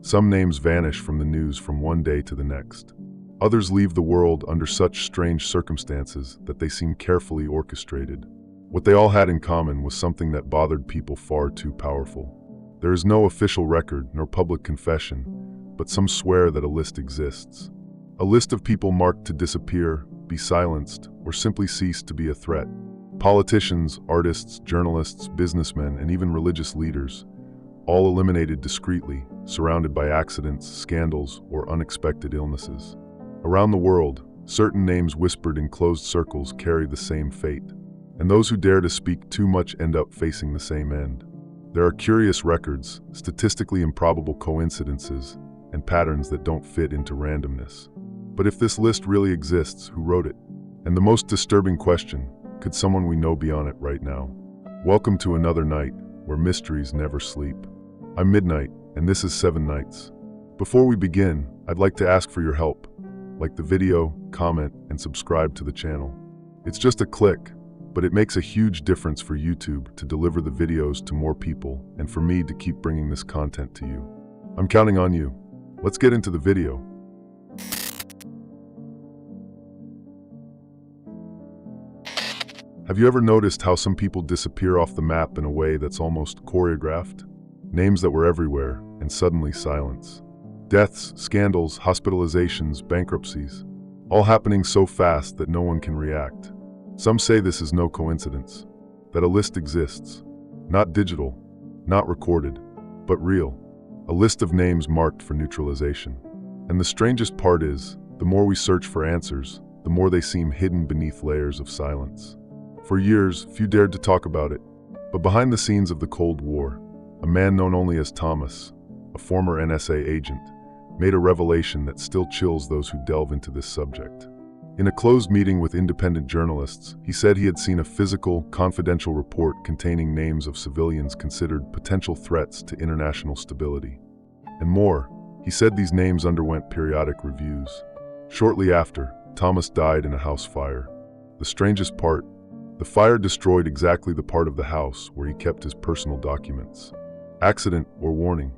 Some names vanish from the news from one day to the next. Others leave the world under such strange circumstances that they seem carefully orchestrated. What they all had in common was something that bothered people far too powerful. There is no official record nor public confession, but some swear that a list exists. A list of people marked to disappear, be silenced, or simply cease to be a threat. Politicians, artists, journalists, businessmen, and even religious leaders, all eliminated discreetly, surrounded by accidents, scandals, or unexpected illnesses. Around the world, certain names whispered in closed circles carry the same fate, and those who dare to speak too much end up facing the same end. There are curious records, statistically improbable coincidences, and patterns that don't fit into randomness. But if this list really exists, who wrote it? And the most disturbing question, could someone we know be on it right now? Welcome to another night where mysteries never sleep. I'm Midnight, and this is 7 Nights. Before we begin, I'd like to ask for your help. Like the video, comment, and subscribe to the channel. It's just a click, but it makes a huge difference for YouTube to deliver the videos to more people and for me to keep bringing this content to you. I'm counting on you. Let's get into the video. Have you ever noticed how some people disappear off the map in a way that's almost choreographed? Names that were everywhere, and suddenly silence. Deaths, scandals, hospitalizations, bankruptcies, all happening so fast that no one can react. Some say this is no coincidence, that a list exists, not digital, not recorded, but real. A list of names marked for neutralization. And the strangest part is, the more we search for answers, the more they seem hidden beneath layers of silence. For years, few dared to talk about it, but behind the scenes of the Cold War, a man known only as Thomas, a former NSA agent, made a revelation that still chills those who delve into this subject. In a closed meeting with independent journalists, he said he had seen a physical, confidential report containing names of civilians considered potential threats to international stability. And more, he said these names underwent periodic reviews. Shortly after, Thomas died in a house fire. The strangest part, the fire destroyed exactly the part of the house where he kept his personal documents. Accident or warning?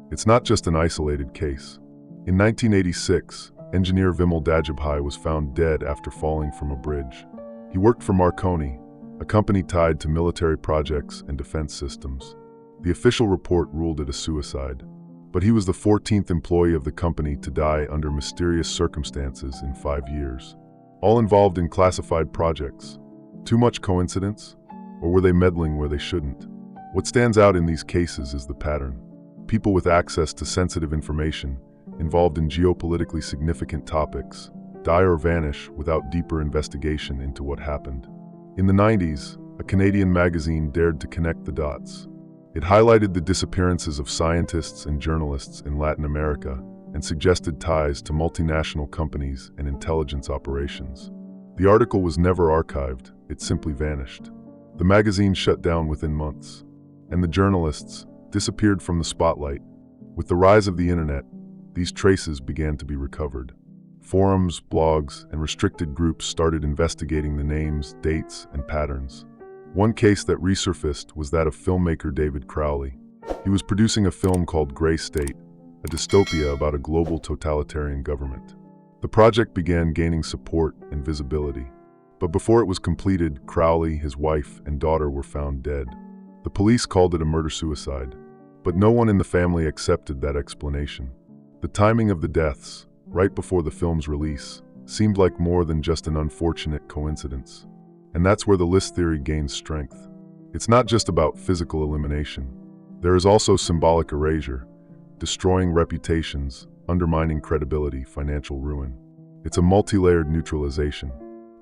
It's not just an isolated case. In 1986, engineer Vimal Dajabhai was found dead after falling from a bridge. He worked for Marconi, a company tied to military projects and defense systems. The official report ruled it a suicide, but he was the 14th employee of the company to die under mysterious circumstances in 5 years. All involved in classified projects. Too much coincidence? Or were they meddling where they shouldn't? What stands out in these cases is the pattern. People with access to sensitive information, involved in geopolitically significant topics, die or vanish without deeper investigation into what happened. In the 90s, a Canadian magazine dared to connect the dots. It highlighted the disappearances of scientists and journalists in Latin America and suggested ties to multinational companies and intelligence operations. The article was never archived, it simply vanished. The magazine shut down within months, and the journalists disappeared from the spotlight. With the rise of the internet, these traces began to be recovered. Forums, blogs, and restricted groups started investigating the names, dates, and patterns. One case that resurfaced was that of filmmaker David Crowley. He was producing a film called Gray State, a dystopia about a global totalitarian government. The project began gaining support and visibility. But before it was completed, Crowley, his wife, and daughter were found dead. The police called it a murder-suicide, but no one in the family accepted that explanation. The timing of the deaths, right before the film's release, seemed like more than just an unfortunate coincidence. And that's where the list theory gains strength. It's not just about physical elimination. There is also symbolic erasure, destroying reputations, undermining credibility, financial ruin. It's a multi-layered neutralization.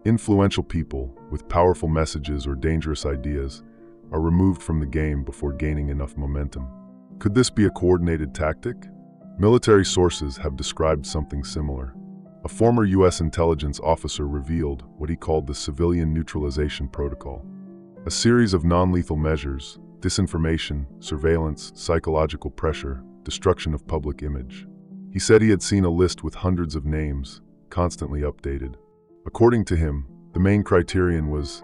Influential people with powerful messages or dangerous ideas are removed from the game before gaining enough momentum. Could this be a coordinated tactic? Military sources have described something similar. A former U.S. intelligence officer revealed what he called the Civilian Neutralization Protocol, a series of non-lethal measures: disinformation, surveillance, psychological pressure, destruction of public image. He said he had seen a list with hundreds of names, constantly updated. According to him, the main criterion was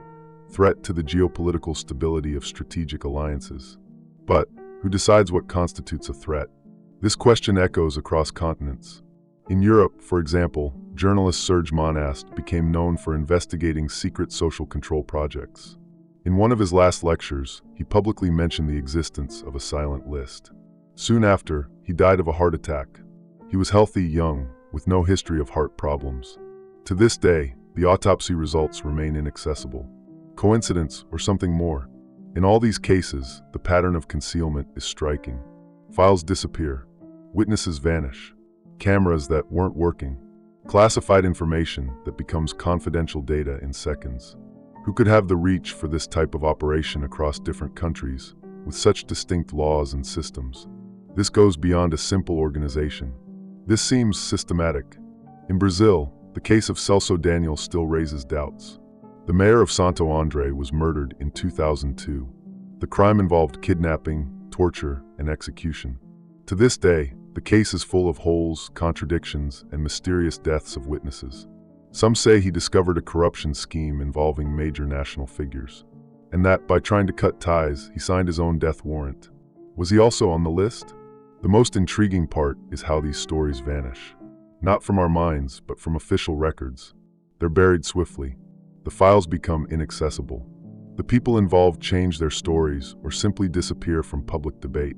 threat to the geopolitical stability of strategic alliances. But who decides what constitutes a threat? This question echoes across continents. In Europe, for example, journalist Serge Monast became known for investigating secret social control projects. In one of his last lectures, he publicly mentioned the existence of a silent list. Soon after, he died of a heart attack. He was healthy, young, with no history of heart problems. To this day, the autopsy results remain inaccessible. Coincidence or something more? In all these cases, the pattern of concealment is striking. Files disappear. Witnesses vanish. Cameras that weren't working. Classified information that becomes confidential data in seconds. Who could have the reach for this type of operation across different countries, with such distinct laws and systems? This goes beyond a simple organization. This seems systematic. In Brazil, the case of Celso Daniel still raises doubts. The mayor of Santo André was murdered in 2002. The crime involved kidnapping, torture, and execution. To this day, the case is full of holes, contradictions, and mysterious deaths of witnesses. Some say he discovered a corruption scheme involving major national figures, and that by trying to cut ties, he signed his own death warrant. Was he also on the list? The most intriguing part is how these stories vanish. Not from our minds, but from official records. They're buried swiftly. The files become inaccessible. The people involved change their stories or simply disappear from public debate.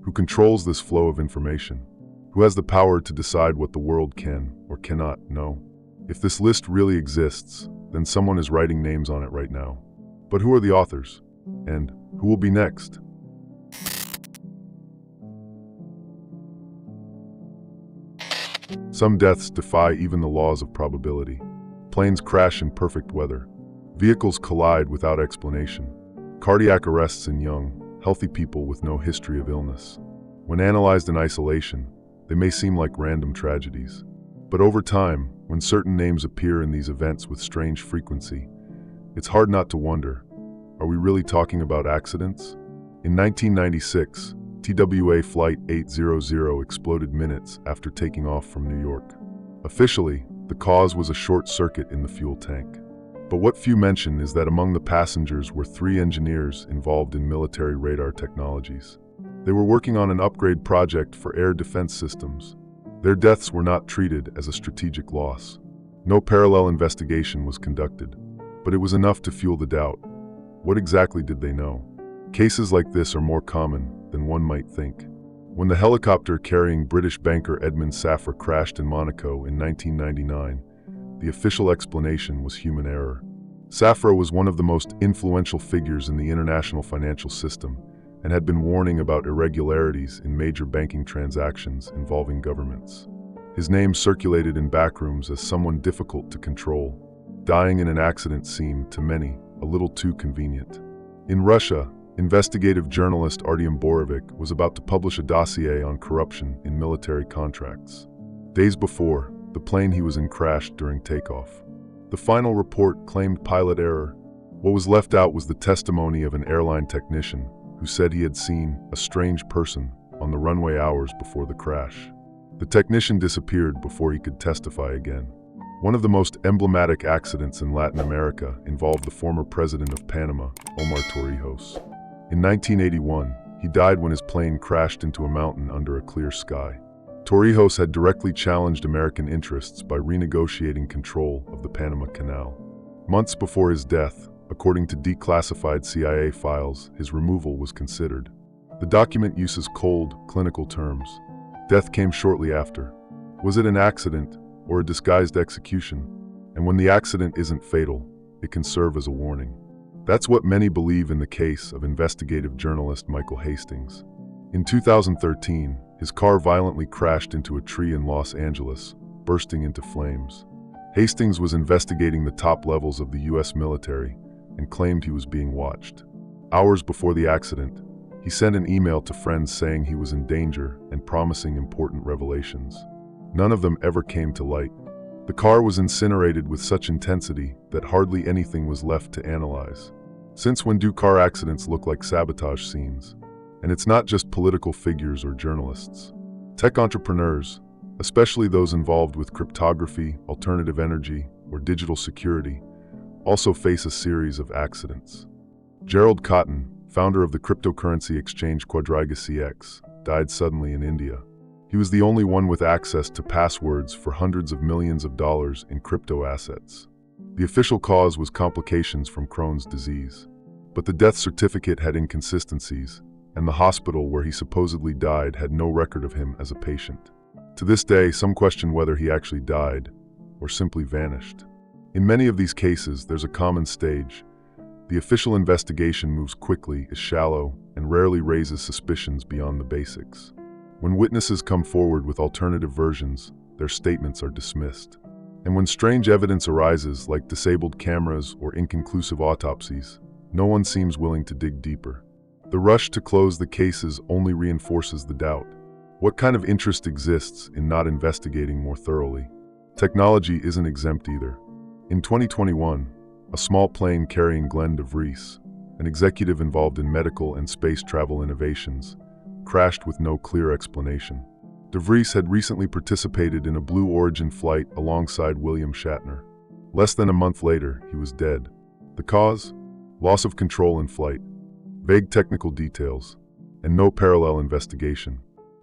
Who controls this flow of information? Who has the power to decide what the world can or cannot know? If this list really exists, then someone is writing names on it right now. But who are the authors? And who will be next? Some deaths defy even the laws of probability. Planes crash in perfect weather. Vehicles collide without explanation. Cardiac arrests in young, healthy people with no history of illness. When analyzed in isolation, they may seem like random tragedies. But over time, when certain names appear in these events with strange frequency, it's hard not to wonder, are we really talking about accidents? In 1996, TWA Flight 800 exploded minutes after taking off from New York. Officially, the cause was a short circuit in the fuel tank. But what few mention is that among the passengers were 3 engineers involved in military radar technologies. They were working on an upgrade project for air defense systems. Their deaths were not treated as a strategic loss. No parallel investigation was conducted, but it was enough to fuel the doubt. What exactly did they know? Cases like this are more common than one might think. When the helicopter carrying British banker Edmund Safra crashed in Monaco in 1999, the official explanation was human error. Safra was one of the most influential figures in the international financial system and had been warning about irregularities in major banking transactions involving governments. His name circulated in backrooms as someone difficult to control. Dying in an accident seemed, to many, a little too convenient. In Russia, investigative journalist Artyom Borovik was about to publish a dossier on corruption in military contracts. Days before, the plane he was in crashed during takeoff. The final report claimed pilot error. What was left out was the testimony of an airline technician who said he had seen a strange person on the runway hours before the crash. The technician disappeared before he could testify again. One of the most emblematic accidents in Latin America involved the former president of Panama, Omar Torrijos. In 1981, he died when his plane crashed into a mountain under a clear sky. Torrijos had directly challenged American interests by renegotiating control of the Panama Canal. Months before his death, according to declassified CIA files, his removal was considered. The document uses cold, clinical terms. Death came shortly after. Was it an accident or a disguised execution? And when the accident isn't fatal, it can serve as a warning. That's what many believe in the case of investigative journalist Michael Hastings. In 2013, his car violently crashed into a tree in Los Angeles, bursting into flames. Hastings was investigating the top levels of the U.S. military and claimed he was being watched. Hours before the accident, he sent an email to friends saying he was in danger and promising important revelations. None of them ever came to light. The car was incinerated with such intensity that hardly anything was left to analyze. Since when do car accidents look like sabotage scenes? And it's not just political figures or journalists. Tech entrepreneurs, especially those involved with cryptography, alternative energy, or digital security, also face a series of accidents. Gerald Cotton, founder of the cryptocurrency exchange Quadriga CX, died suddenly in India. He was the only one with access to passwords for hundreds of millions of dollars in crypto assets. The official cause was complications from Crohn's disease. But the death certificate had inconsistencies, and the hospital where he supposedly died had no record of him as a patient. To this day, some question whether he actually died or simply vanished. In many of these cases, there's a common stage. The official investigation moves quickly, is shallow, and rarely raises suspicions beyond the basics. When witnesses come forward with alternative versions, their statements are dismissed. And when strange evidence arises, like disabled cameras or inconclusive autopsies, no one seems willing to dig deeper. The rush to close the cases only reinforces the doubt. What kind of interest exists in not investigating more thoroughly? Technology isn't exempt either. In 2021, a small plane carrying Glenn DeVries, an executive involved in medical and space travel innovations, crashed with no clear explanation. DeVries had recently participated in a Blue Origin flight alongside William Shatner. Less than a month later, he was dead. The cause? Loss of control in flight. Vague technical details, and no parallel investigation.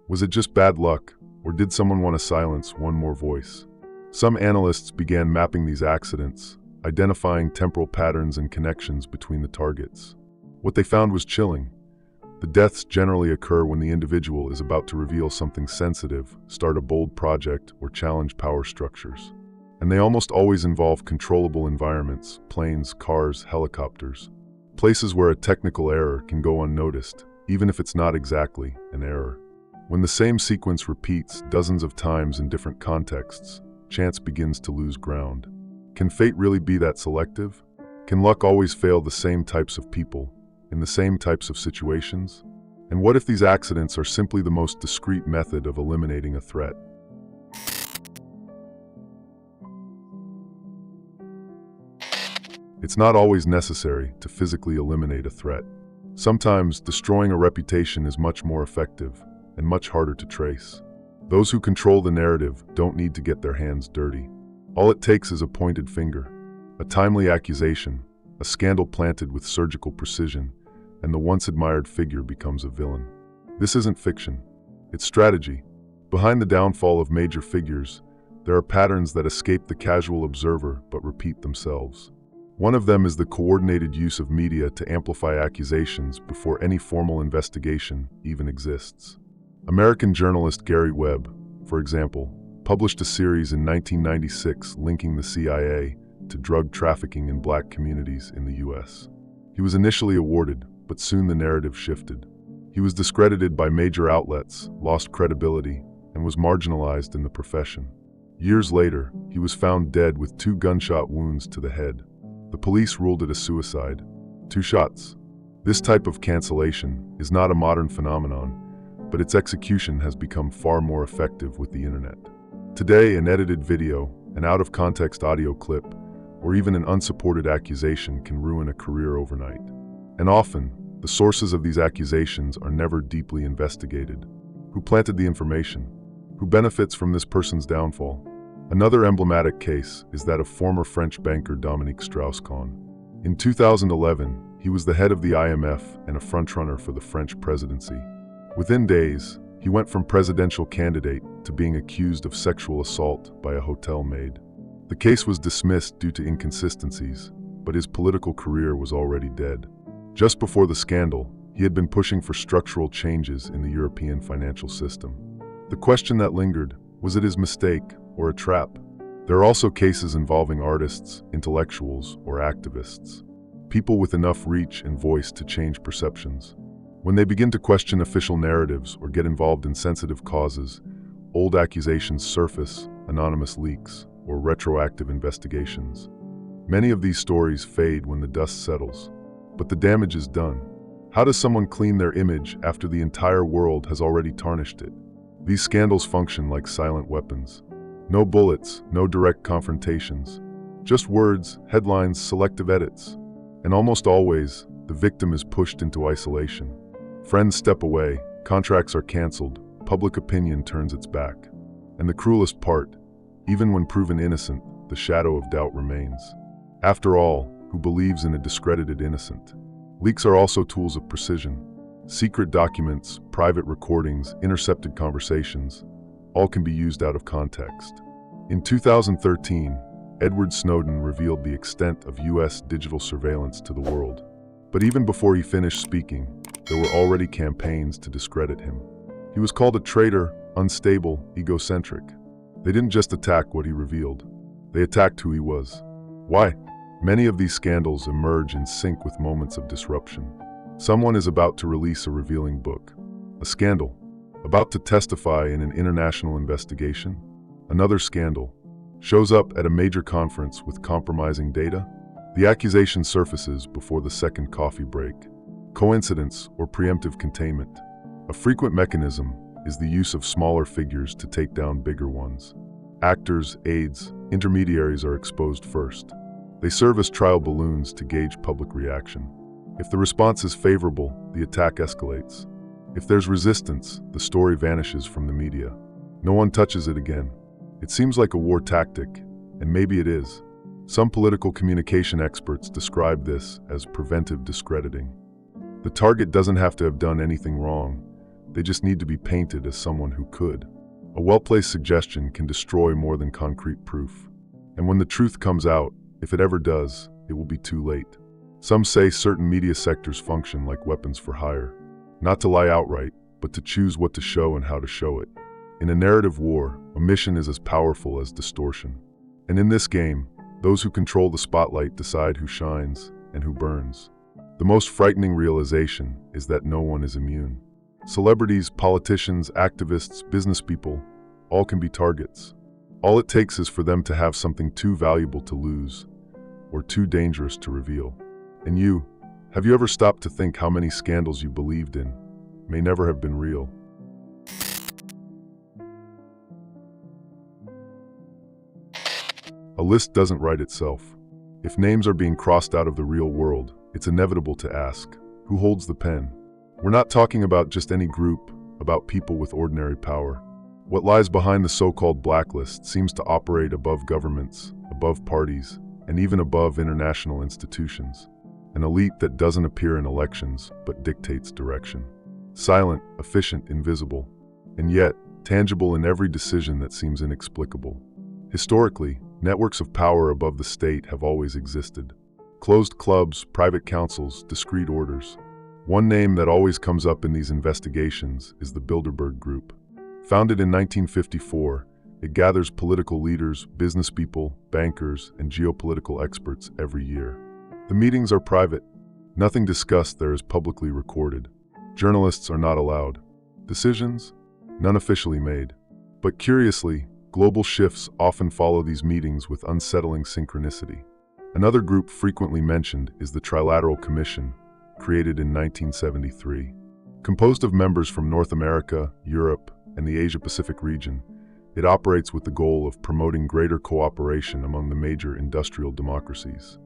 Was it just bad luck, or did someone want to silence one more voice? Some analysts began mapping these accidents, identifying temporal patterns and connections between the targets. What they found was chilling. The deaths generally occur when the individual is about to reveal something sensitive, start a bold project, or challenge power structures. And they almost always involve controllable environments, planes, cars, helicopters. Places where a technical error can go unnoticed, even if it's not exactly an error. When the same sequence repeats dozens of times in different contexts, chance begins to lose ground. Can fate really be that selective? Can luck always fail the same types of people, in the same types of situations? And what if these accidents are simply the most discreet method of eliminating a threat? It's not always necessary to physically eliminate a threat. Sometimes destroying a reputation is much more effective and much harder to trace. Those who control the narrative don't need to get their hands dirty. All it takes is a pointed finger, a timely accusation, a scandal planted with surgical precision, and the once admired figure becomes a villain. This isn't fiction, it's strategy. Behind the downfall of major figures, there are patterns that escape the casual observer but repeat themselves. One of them is the coordinated use of media to amplify accusations before any formal investigation even exists. American journalist Gary Webb, for example, published a series in 1996 linking the CIA to drug trafficking in black communities in the US. He was initially awarded, but soon the narrative shifted. He was discredited by major outlets, lost credibility, and was marginalized in the profession. Years later, he was found dead with 2 gunshot wounds to the head. The police ruled it a suicide. 2 shots. This type of cancellation is not a modern phenomenon, but its execution has become far more effective with the internet. Today, an edited video, an out-of-context audio clip, or even an unsupported accusation can ruin a career overnight. And often, the sources of these accusations are never deeply investigated. Who planted the information? Who benefits from this person's downfall? Another emblematic case is that of former French banker Dominique Strauss-Kahn. In 2011, he was the head of the IMF and a frontrunner for the French presidency. Within days, he went from presidential candidate to being accused of sexual assault by a hotel maid. The case was dismissed due to inconsistencies, but his political career was already dead. Just before the scandal, he had been pushing for structural changes in the European financial system. The question that lingered, was it his mistake or a trap? There are also cases involving artists, intellectuals, or activists. People with enough reach and voice to change perceptions. When they begin to question official narratives or get involved in sensitive causes, old accusations surface, anonymous leaks, or retroactive investigations. Many of these stories fade when the dust settles, but the damage is done. How does someone clean their image after the entire world has already tarnished it? These scandals function like silent weapons. No bullets, no direct confrontations. Just words, headlines, selective edits. And almost always, the victim is pushed into isolation. Friends step away, contracts are canceled, public opinion turns its back. And the cruelest part, even when proven innocent, the shadow of doubt remains. After all, who believes in a discredited innocent? Leaks are also tools of precision. Secret documents, private recordings, intercepted conversations. all can be used out of context. In 2013, Edward Snowden revealed the extent of US digital surveillance to the world. But even before he finished speaking, there were already campaigns to discredit him. He was called a traitor, unstable, egocentric. They didn't just attack what he revealed. They attacked who he was. Why? Many of these scandals emerge in sync with moments of disruption. Someone is about to release a revealing book. A scandal. About to testify in an international investigation. Another scandal. Shows up at a major conference with compromising data. The accusation surfaces before the second coffee break. Coincidence or preemptive containment. A frequent mechanism is the use of smaller figures to take down bigger ones. Actors, aides, intermediaries are exposed first. They serve as trial balloons to gauge public reaction. If the response is favorable, the attack escalates. If there's resistance, the story vanishes from the media. No one touches it again. It seems like a war tactic, and maybe it is. Some political communication experts describe this as preventive discrediting. The target doesn't have to have done anything wrong. They just need to be painted as someone who could. A well-placed suggestion can destroy more than concrete proof. And when the truth comes out, if it ever does, it will be too late. Some say certain media sectors function like weapons for hire. Not to lie outright, but to choose what to show and how to show it. In a narrative war, omission is as powerful as distortion. And in this game, those who control the spotlight decide who shines and who burns. The most frightening realization is that no one is immune. Celebrities, politicians, activists, business people, all can be targets. All it takes is for them to have something too valuable to lose, or too dangerous to reveal. And you, have you ever stopped to think how many scandals you believed in may never have been real? A list doesn't write itself. If names are being crossed out of the real world, it's inevitable to ask, who holds the pen? We're not talking about just any group, about people with ordinary power. What lies behind the so-called blacklist seems to operate above governments, above parties, and even above international institutions. An elite that doesn't appear in elections, but dictates direction. Silent, efficient, invisible, and yet tangible in every decision that seems inexplicable. Historically, networks of power above the state have always existed. Closed clubs, private councils, discreet orders. One name that always comes up in these investigations is the Bilderberg Group. Founded in 1954, it gathers political leaders, business people, bankers, and geopolitical experts every year. The meetings are private. Nothing discussed there is publicly recorded. Journalists are not allowed. Decisions? None officially made. But curiously, global shifts often follow these meetings with unsettling synchronicity. Another group frequently mentioned is the Trilateral Commission, created in 1973. Composed of members from North America, Europe, and the Asia-Pacific region, it operates with the goal of promoting greater cooperation among the major industrial democracies.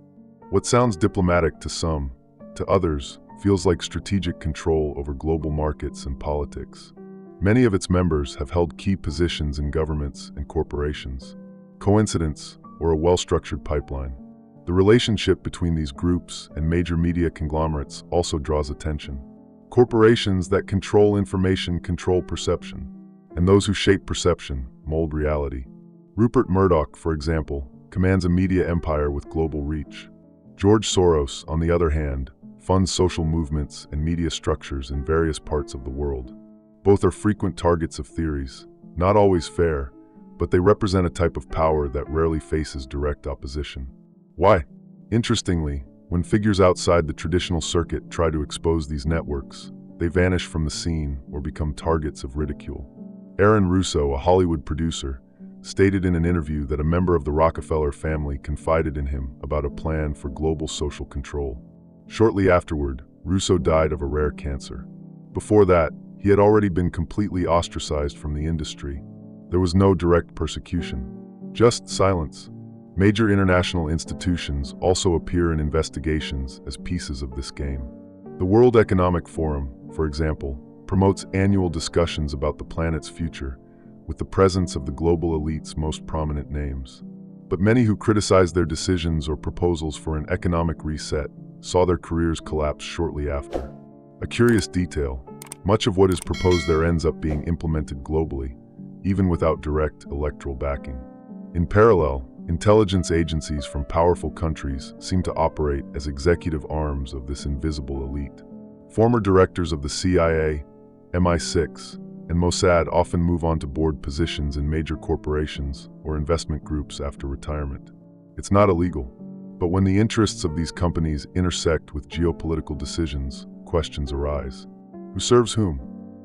What sounds diplomatic to some, to others, feels like strategic control over global markets and politics. Many of its members have held key positions in governments and corporations. Coincidence, or a well-structured pipeline? The relationship between these groups and major media conglomerates also draws attention. Corporations that control information control perception, and those who shape perception mold reality. Rupert Murdoch, for example, commands a media empire with global reach. George Soros, on the other hand, funds social movements and media structures in various parts of the world. Both are frequent targets of theories, not always fair, but they represent a type of power that rarely faces direct opposition. Why? Interestingly, when figures outside the traditional circuit try to expose these networks, they vanish from the scene or become targets of ridicule. Aaron Russo, a Hollywood producer, stated in an interview that a member of the Rockefeller family confided in him about a plan for global social control. Shortly afterward, Russo died of a rare cancer. Before that, he had already been completely ostracized from the industry. There was no direct persecution, just silence. Major international institutions also appear in investigations as pieces of this game. The World Economic Forum, for example, promotes annual discussions about the planet's future, with the presence of the global elite's most prominent names. But many who criticize their decisions or proposals for an economic reset saw their careers collapse shortly after. A curious detail, much of what is proposed there ends up being implemented globally, even without direct electoral backing. In parallel, intelligence agencies from powerful countries seem to operate as executive arms of this invisible elite. Former directors of the CIA, MI6, and Mossad often move on to board positions in major corporations or investment groups after retirement. It's not illegal, but when the interests of these companies intersect with geopolitical decisions, questions arise. Who serves whom?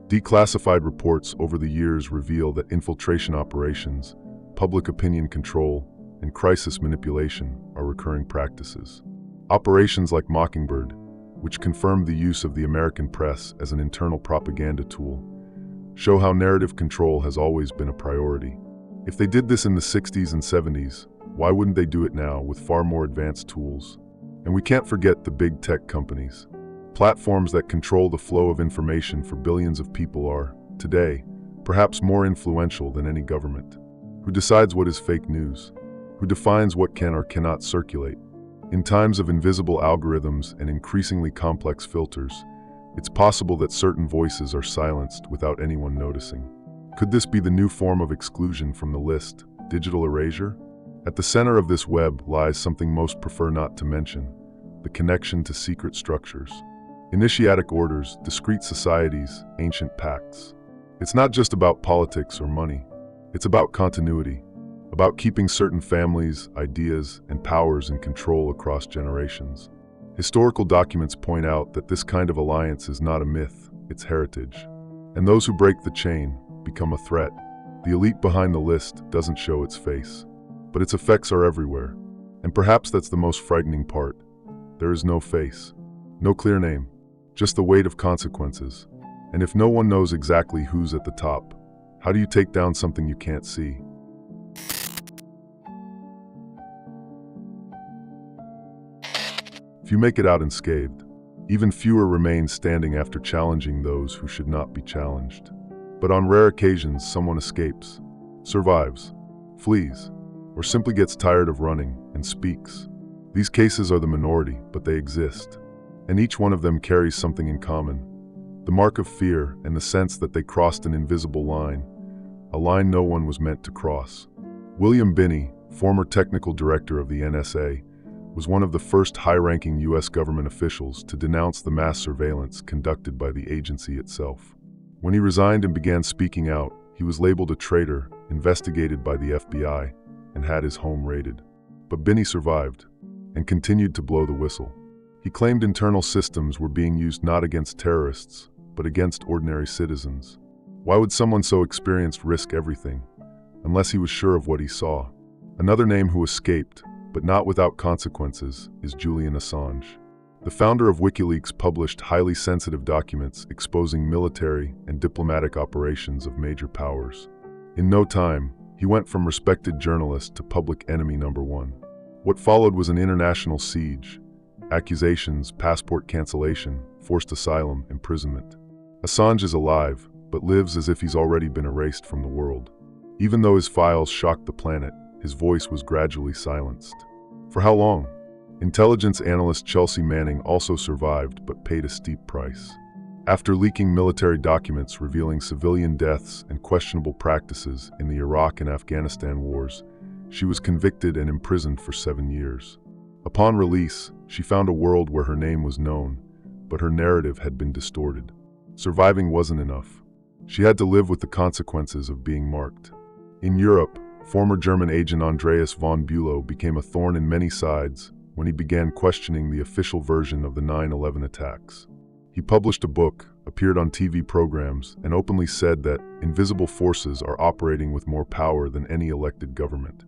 Declassified reports over the years reveal that infiltration operations, public opinion control, and crisis manipulation are recurring practices. Operations like Mockingbird, which confirmed the use of the American press as an internal propaganda tool, show how narrative control has always been a priority. If they did this in the 60s and 70s, why wouldn't they do it now with far more advanced tools? And we can't forget the big tech companies. Platforms that control the flow of information for billions of people are, today, perhaps more influential than any government. Who decides what is fake news? Who defines what can or cannot circulate? In times of invisible algorithms and increasingly complex filters, it's possible that certain voices are silenced without anyone noticing. Could this be the new form of exclusion from the list, digital erasure? At the center of this web lies something most prefer not to mention: the connection to secret structures. Initiatic orders, discrete societies, ancient pacts. It's not just about politics or money. It's about continuity, about keeping certain families, ideas, and powers in control across generations. Historical documents point out that this kind of alliance is not a myth, it's heritage. And those who break the chain become a threat. The elite behind the list doesn't show its face, but its effects are everywhere. And perhaps that's the most frightening part. There is no face, no clear name, just the weight of consequences. And if no one knows exactly who's at the top, how do you take down something you can't see? Few make it out unscathed. Even fewer remain standing after challenging those who should not be challenged. But on rare occasions, someone escapes, survives, flees, or simply gets tired of running and speaks. These cases are the minority, but they exist. And each one of them carries something in common: the mark of fear and the sense that they crossed an invisible line, a line no one was meant to cross. William Binney, former technical director of the NSA, was one of the first high-ranking U.S. government officials to denounce the mass surveillance conducted by the agency itself. When he resigned and began speaking out, he was labeled a traitor, investigated by the FBI, and had his home raided. But Binney survived and continued to blow the whistle. He claimed internal systems were being used not against terrorists, but against ordinary citizens. Why would someone so experienced risk everything, unless he was sure of what he saw? Another name who escaped, but not without consequences, is Julian Assange. The founder of WikiLeaks published highly sensitive documents exposing military and diplomatic operations of major powers. In no time, he went from respected journalist to public enemy number one. What followed was an international siege: accusations, passport cancellation, forced asylum, imprisonment. Assange is alive, but lives as if he's already been erased from the world. Even though his files shocked the planet, his voice was gradually silenced. For how long? Intelligence analyst Chelsea Manning also survived but paid a steep price. After leaking military documents revealing civilian deaths and questionable practices in the Iraq and Afghanistan wars, she was convicted and imprisoned for 7 years. Upon release, she found a world where her name was known, but her narrative had been distorted. Surviving wasn't enough. She had to live with the consequences of being marked. In Europe, former German agent Andreas von Bülow became a thorn in many sides when he began questioning the official version of the 9/11 attacks. He published a book, appeared on TV programs, and openly said that invisible forces are operating with more power than any elected government.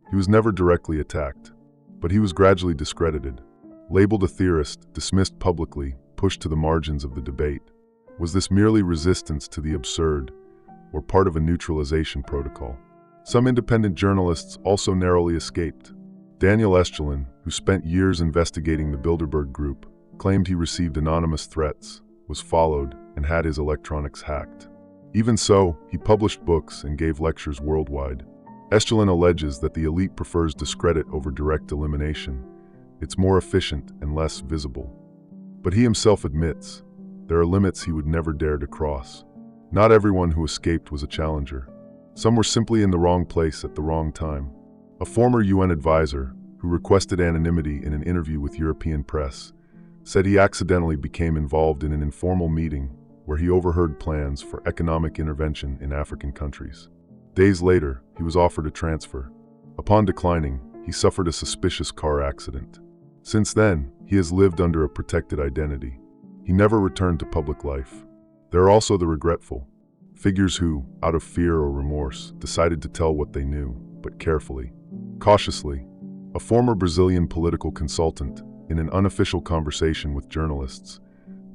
He was never directly attacked, but he was gradually discredited. Labeled a theorist, dismissed publicly, pushed to the margins of the debate. Was this merely resistance to the absurd, or part of a neutralization protocol? Some independent journalists also narrowly escaped. Daniel Estulin, who spent years investigating the Bilderberg Group, claimed he received anonymous threats, was followed, and had his electronics hacked. Even so, he published books and gave lectures worldwide. Estulin alleges that the elite prefers discredit over direct elimination. It's more efficient and less visible. But he himself admits there are limits he would never dare to cross. Not everyone who escaped was a challenger. Some were simply in the wrong place at the wrong time. A former UN advisor, who requested anonymity in an interview with European press, said he accidentally became involved in an informal meeting where he overheard plans for economic intervention in African countries. Days later, he was offered a transfer. Upon declining, he suffered a suspicious car accident. Since then, he has lived under a protected identity. He never returned to public life. There are also the regretful, figures who, out of fear or remorse, decided to tell what they knew, but carefully, cautiously. A former Brazilian political consultant, in an unofficial conversation with journalists,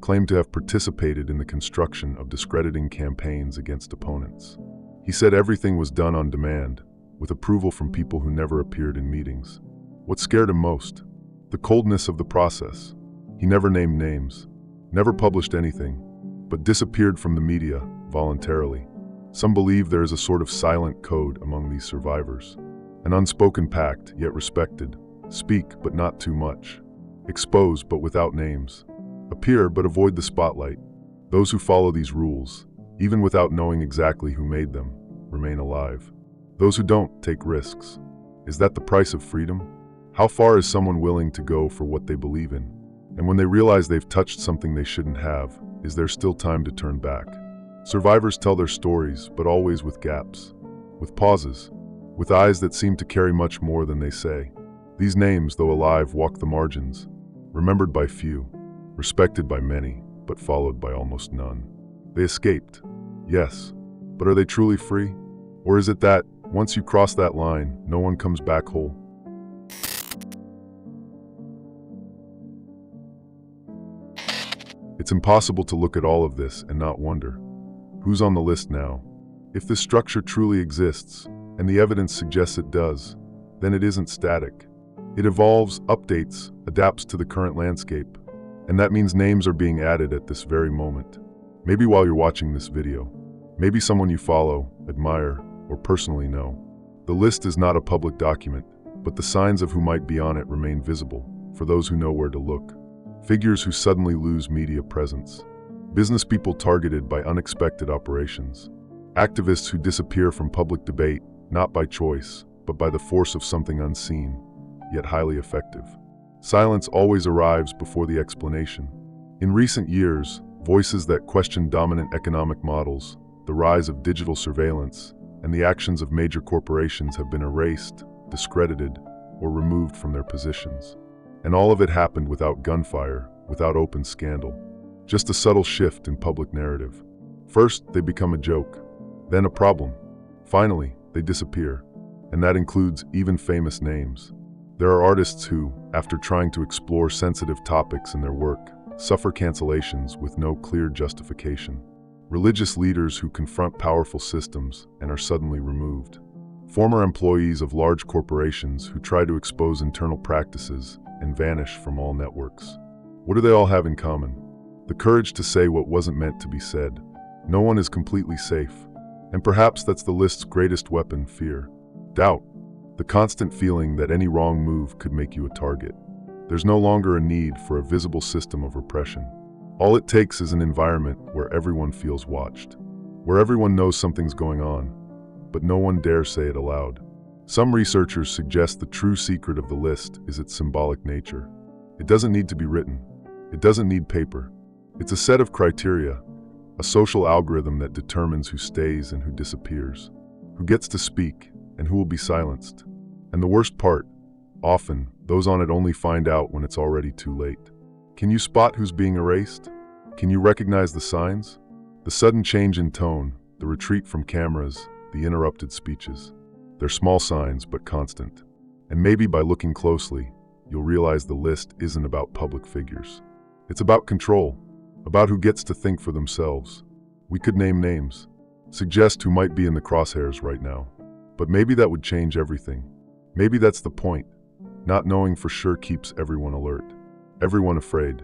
claimed to have participated in the construction of discrediting campaigns against opponents. He said everything was done on demand, with approval from people who never appeared in meetings. What scared him most? The coldness of the process. He never named names, never published anything, but disappeared from the media voluntarily. Some believe there is a sort of silent code among these survivors. An unspoken pact, yet respected. Speak, but not too much. Expose, but without names. Appear, but avoid the spotlight. Those who follow these rules, even without knowing exactly who made them, remain alive. Those who don't take risks. Is that the price of freedom? How far is someone willing to go for what they believe in? And when they realize they've touched something they shouldn't have, is there still time to turn back? Survivors tell their stories, but always with gaps, with pauses, with eyes that seem to carry much more than they say. These names, though alive, walk the margins, remembered by few, respected by many, but followed by almost none. They escaped, yes, but are they truly free? Or is it that, once you cross that line, no one comes back whole? It's impossible to look at all of this and not wonder, who's on the list now? If this structure truly exists, and the evidence suggests it does, then it isn't static. It evolves, updates, adapts to the current landscape. And that means names are being added at this very moment. Maybe while you're watching this video. Maybe someone you follow, admire, or personally know. The list is not a public document, but the signs of who might be on it remain visible for those who know where to look. Figures who suddenly lose media presence. Business people targeted by unexpected operations. Activists who disappear from public debate, not by choice, but by the force of something unseen, yet highly effective. Silence always arrives before the explanation. In recent years, voices that question dominant economic models, the rise of digital surveillance, and the actions of major corporations have been erased, discredited, or removed from their positions. And all of it happened without gunfire, without open scandal. Just a subtle shift in public narrative. First, they become a joke, then a problem. Finally, they disappear, and that includes even famous names. There are artists who, after trying to explore sensitive topics in their work, suffer cancellations with no clear justification. Religious leaders who confront powerful systems and are suddenly removed. Former employees of large corporations who try to expose internal practices and vanish from all networks. What do they all have in common? The courage to say what wasn't meant to be said. No one is completely safe. And perhaps that's the list's greatest weapon, fear. Doubt. The constant feeling that any wrong move could make you a target. There's no longer a need for a visible system of repression. All it takes is an environment where everyone feels watched, where everyone knows something's going on, but no one dares say it aloud. Some researchers suggest the true secret of the list is its symbolic nature. It doesn't need to be written. It doesn't need paper. It's a set of criteria, a social algorithm that determines who stays and who disappears, who gets to speak and who will be silenced. And the worst part, often, those on it only find out when it's already too late. Can you spot who's being erased? Can you recognize the signs? The sudden change in tone, the retreat from cameras, the interrupted speeches. They're small signs, but constant. And maybe by looking closely, you'll realize the list isn't about public figures. It's about control, about who gets to think for themselves. We could name names, suggest who might be in the crosshairs right now. But maybe that would change everything. Maybe that's the point. Not knowing for sure keeps everyone alert, everyone afraid,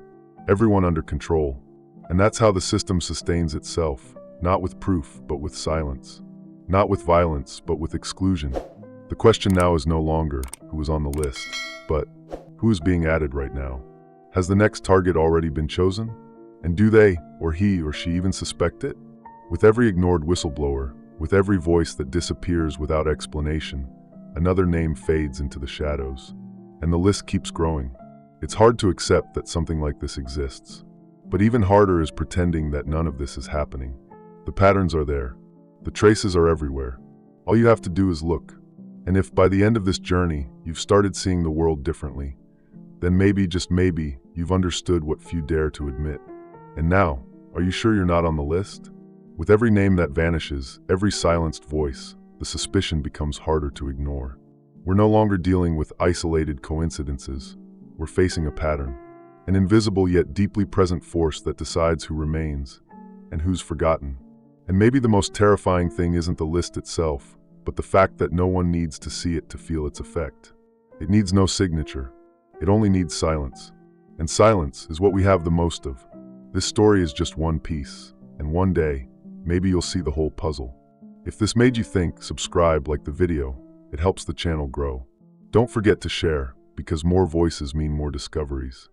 everyone under control. And that's how the system sustains itself, not with proof, but with silence. Not with violence, but with exclusion. The question now is no longer who is on the list, but who is being added right now. Has the next target already been chosen? And do they, or he or she even suspect it? With every ignored whistleblower, With every voice that disappears without explanation, another name fades into the shadows. And the list keeps growing. It's hard to accept that something like this exists. But even harder is pretending that none of this is happening. The patterns are there. The traces are everywhere. All you have to do is look. And if by the end of this journey, you've started seeing the world differently, then maybe, just maybe, you've understood what few dare to admit. And now, are you sure you're not on the list? With every name that vanishes, every silenced voice, the suspicion becomes harder to ignore. We're no longer dealing with isolated coincidences. We're facing a pattern, an invisible yet deeply present force that decides who remains and who's forgotten. And maybe the most terrifying thing isn't the list itself, but the fact that no one needs to see it to feel its effect. It needs no signature. It only needs silence. And silence is what we have the most of. This story is just one piece, and one day, maybe you'll see the whole puzzle. If this made you think, subscribe, like the video. It helps the channel grow. Don't forget to share, because more voices mean more discoveries.